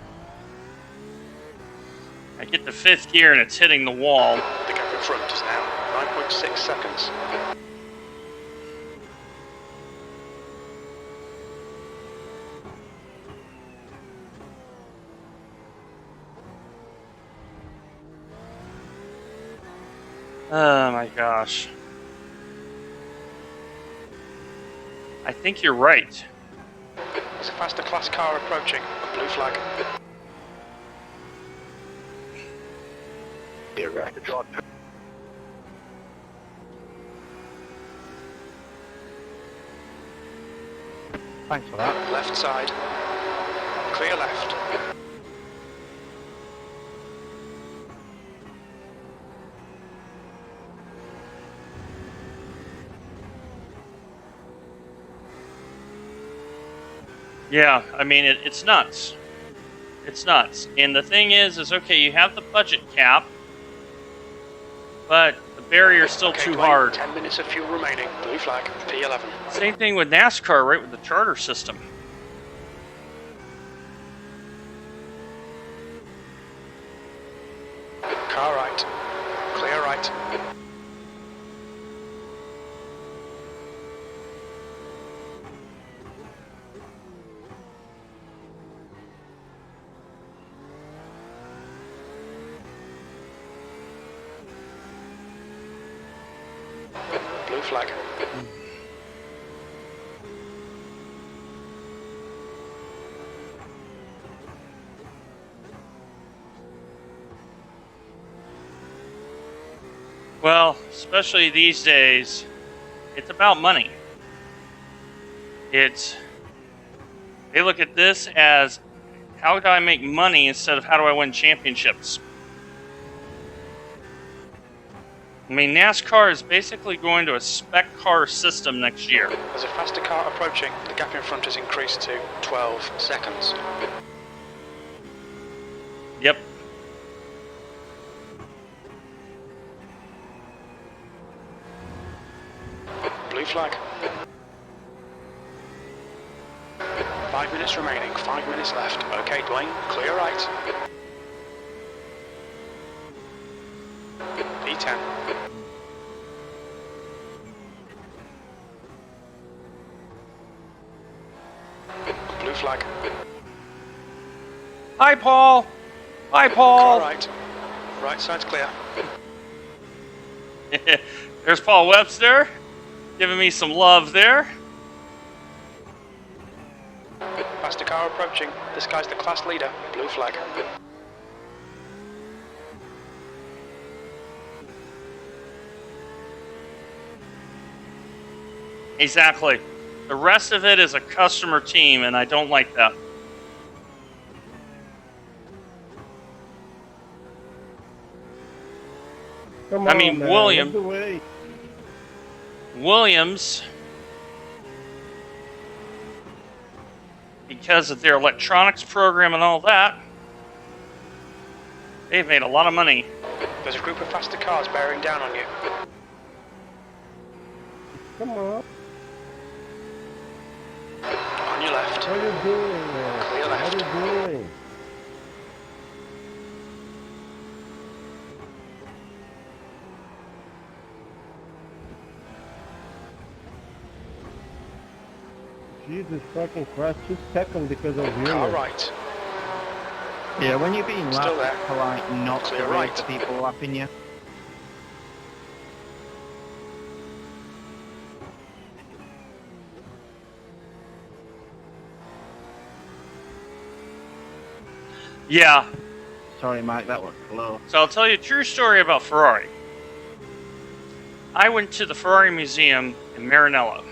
I get to 5th gear and it's hitting the wall. The gap in front is now 9.6 seconds. Oh my gosh. I think you're right. There's a faster class car approaching. A blue flag. You're right. Thanks for that. Left side. Clear left. Yeah, I mean, it's nuts. It's nuts. And the thing is okay, you have the budget cap, but the barrier's still Okay, too Dwayne, hard. 10 minutes of fuel remaining. Blue flag. P11. Same thing with NASCAR, right, with the charter system. Car right. Clear right. Blue flag. Well, especially these days, it's about money. They look at this as, how do I make money instead of how do I win championships? I mean, NASCAR is basically going to a spec car system next year. There's a faster car approaching. The gap in front has increased to 12 seconds. Yep. Blue flag. 5 minutes remaining. 5 minutes left. Okay, Dwayne. Clear right. P10. Blue flag. Hi, Paul. Hi, Car Paul. right. Right side's clear. There's Paul Webster giving me some love there. Faster car approaching. This guy's the class leader. Blue flag. Exactly. The rest of it is a customer team, and I don't like that. Come I on, mean, man. William- Lead the way. Williams, because of their electronics program and all that, they've made a lot of money. There's a group of faster cars bearing down on you. Come on. On your left. What are you doing, man? Clear left. What are you doing? Jesus fucking Christ, 2 seconds because of you. Car right. Yeah, when you're being Still laughed, there. it's polite not Clear to right. read the people laughing you. Yeah, Sorry, Mike, that was close. so I'll tell you a true story about Ferrari. I went to the Ferrari Museum in Maranello.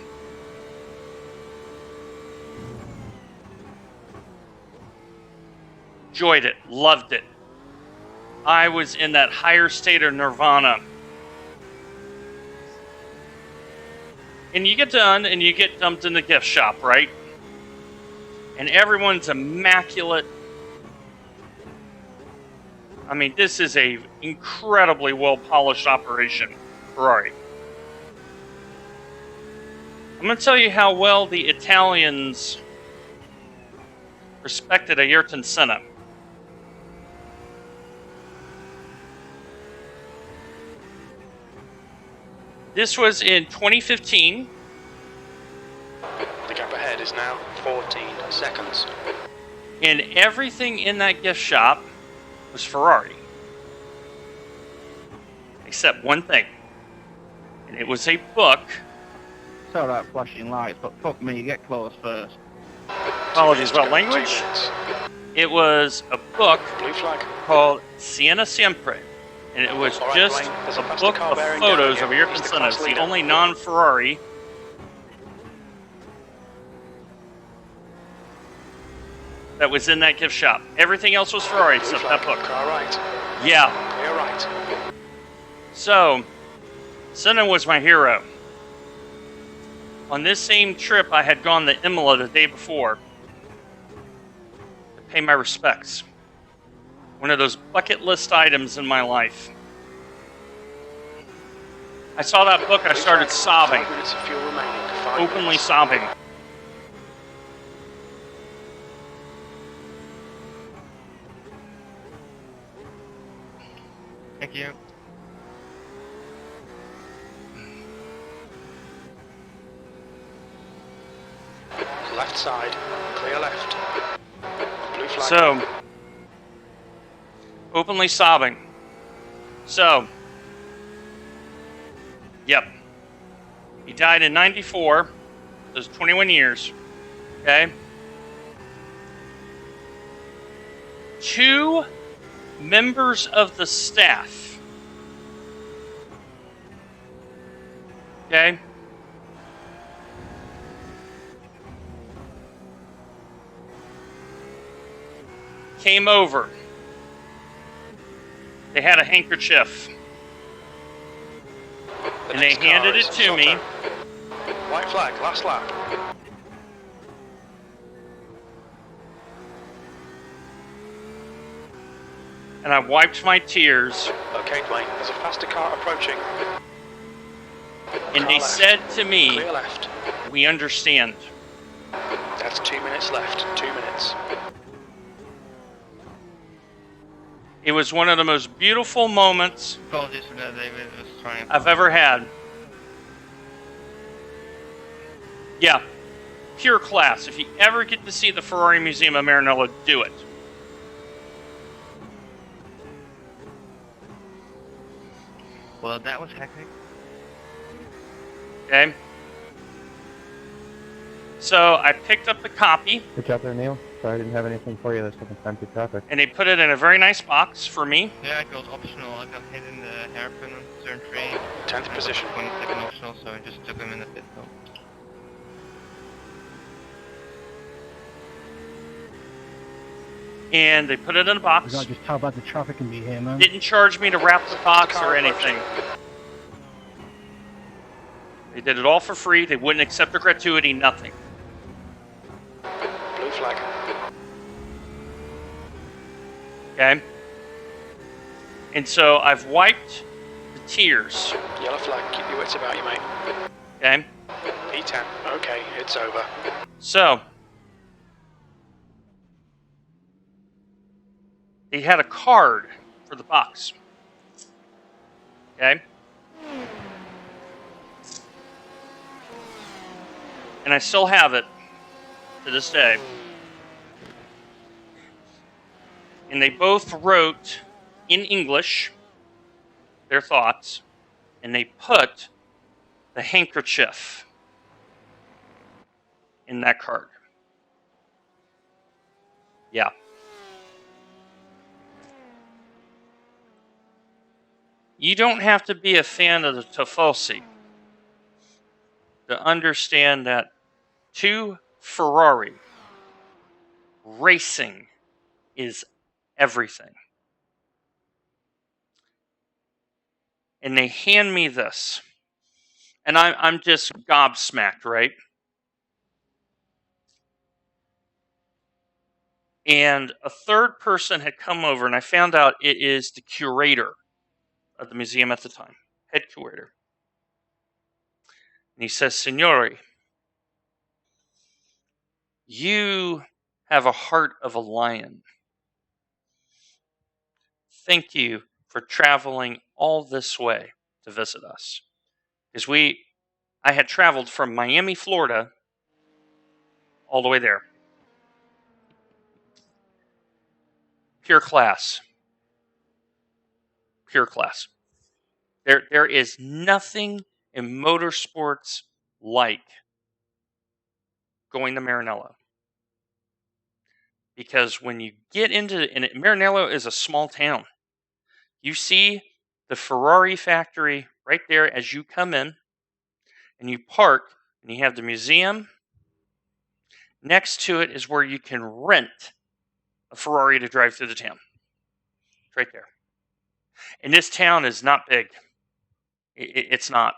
Enjoyed it, loved it. I was in that higher state of nirvana. And you get done and you get dumped in the gift shop, right? and everyone's immaculate. I mean, this is a incredibly well-polished operation, Ferrari. I'm going to tell you how well the Italians respected Ayrton Senna. This was in 2015. The gap ahead is now 14 seconds. And everything in that gift shop was Ferrari. Except one thing. And it was a book. It's alright flashing lights, but fuck me, you get close first. Apologies about language. It was a book Blue flag. called Siena Siempre. And it was Alright, just Blaine, there's a a faster book car of bearing down photos here. of Ayrton He's the Senna. class It's the leader. only non-Ferrari that was in that gift shop. Everything else was Ferrari Blue except flag. that book. Car right. Yeah. Clear right. So, Senna was my hero. On this same trip, I had gone to Imola the day before to pay my respects. One of those bucket list items in my life. I saw that book, I started sobbing, 5 minutes of fuel remaining. 5 openly minutes. sobbing. Thank you. Left side. Clear left. Blue flag. So, openly sobbing. So, yep. He died in 94. Those 21 years. Okay? 2 members of the staff. Okay? Came over. They had a handkerchief. The And they next car handed is it to me. White flag. Last lap. And I wiped my tears. Okay, Dwayne. There's a faster car approaching. And Car they left. said to me, Clear left. "We understand." That's 2 minutes left. 2 minutes. It was one of the most beautiful moments Apologies for that, David. I was trying. I've ever had. Yeah, pure class. If you ever get to see the Ferrari Museum of Maranello, do it. Well, that was hectic. Okay? So I picked up the copy, Good job there, Neil. Sorry I didn't have anything for you this second time through traffic. and they put it in a very nice box for me. Yeah, it goes optional. I got hit in the hairpin on turn 3. 10th position. 22nd optional, so I just took him in the pit stop. And they put it in a We box. gotta just how about the traffic can be here, man. Didn't charge me to wrap the box or anything. They did it all for free. They wouldn't accept a gratuity, nothing. Blue flag. Okay? And so I've wiped the tears. Yellow flag. Keep your wits about you, mate. Okay? P10. Okay, it's over. So, they had a card for the box. Okay? And I still have it to this day. And they both wrote in English their thoughts, and they put the handkerchief in that card. Yeah. You don't have to be a fan of the Tifosi to understand that to Ferrari, racing is everything. And they hand me this. And I'm just gobsmacked, right? And a third person had come over, and I found out it is the curator of the museum at the time, head curator. And he says, Signori, you have a heart of a lion. Thank you for traveling all this way to visit us. Because I had traveled from Miami, Florida, all the way there. Pure class. Pure class. There is nothing in motorsports like going to Maranello. Because when you get into and Maranello is a small town. You see the Ferrari factory right there as you come in, and you park, and you have the museum. Next to it is where you can rent a Ferrari to drive through the town. It's right there. And this town is not big. It's not.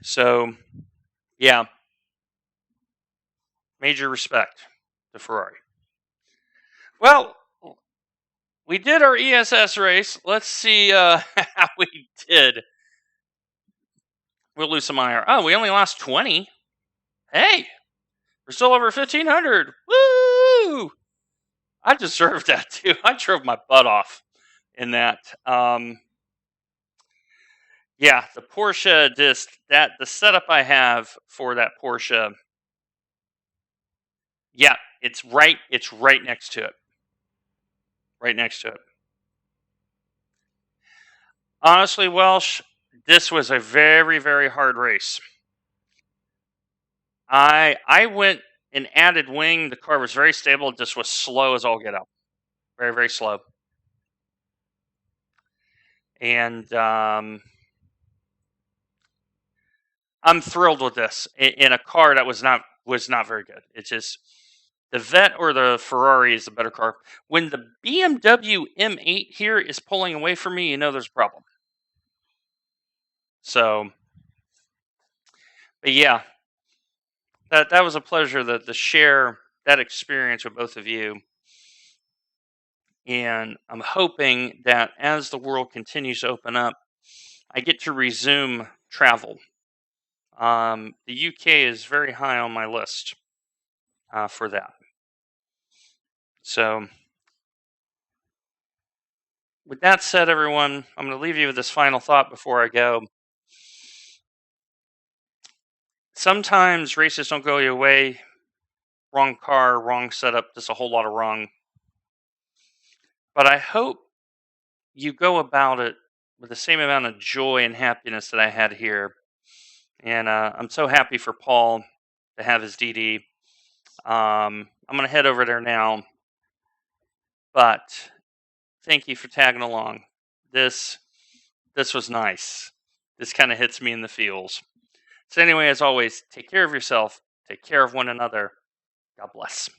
So, yeah. Major respect to Ferrari. Well, we did our ESS race. Let's see how we did. We'll lose some IR. Oh, we only lost 20. Hey, we're still over 1,500. Woo! I deserved that too. I drove my butt off in that. Yeah, the Porsche the setup I have for that Porsche. Yeah, it's right next to it. Right next to it. Honestly, Welsh, this was a very, very hard race. I went and added wing. The car was very stable. It just was slow as all get out. Very, very slow. And I'm thrilled with this in a car that was not very good. It's just the Vet or the Ferrari is the better car. When the BMW M8 here is pulling away from me, you know there's a problem. So, but yeah, that was a pleasure to share that experience with both of you. And I'm hoping that as the world continues to open up, I get to resume travel. The UK is very high on my list for that. So, with that said, everyone, I'm going to leave you with this final thought before I go. Sometimes races don't go your way. Wrong car, wrong setup, just a whole lot of wrong. But I hope you go about it with the same amount of joy and happiness that I had here. And I'm so happy for Paul to have his DD. I'm going to head over there now. But thank you for tagging along. This was nice. This kind of hits me in the feels. So anyway, as always, take care of yourself. Take care of one another. God bless.